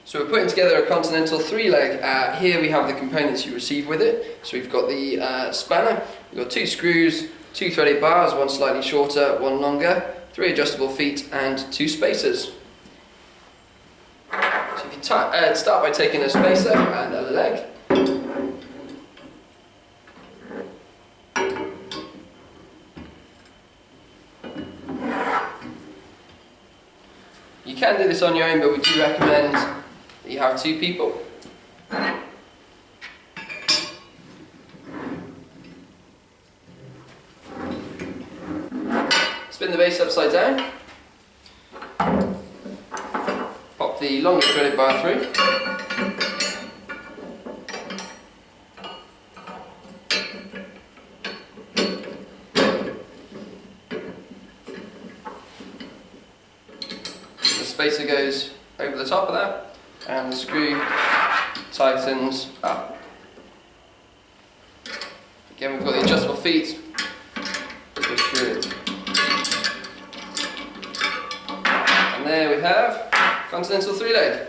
So we're putting together a Continental 3-leg. Here we have the components you receive with it. So we've got the spanner, we've got 2 screws, 2 threaded bars, one slightly shorter, one longer, 3 adjustable feet and 2 spacers. So if you start by taking a spacer and a leg. You can do this on your own, but we do recommend that you have 2 people. Spin the base upside down. Pop the longer threaded bar through. The spacer goes over the top of that, and the screw tightens up. Again, we've got the adjustable feet. Push through it. And there we have Continental 3-leg.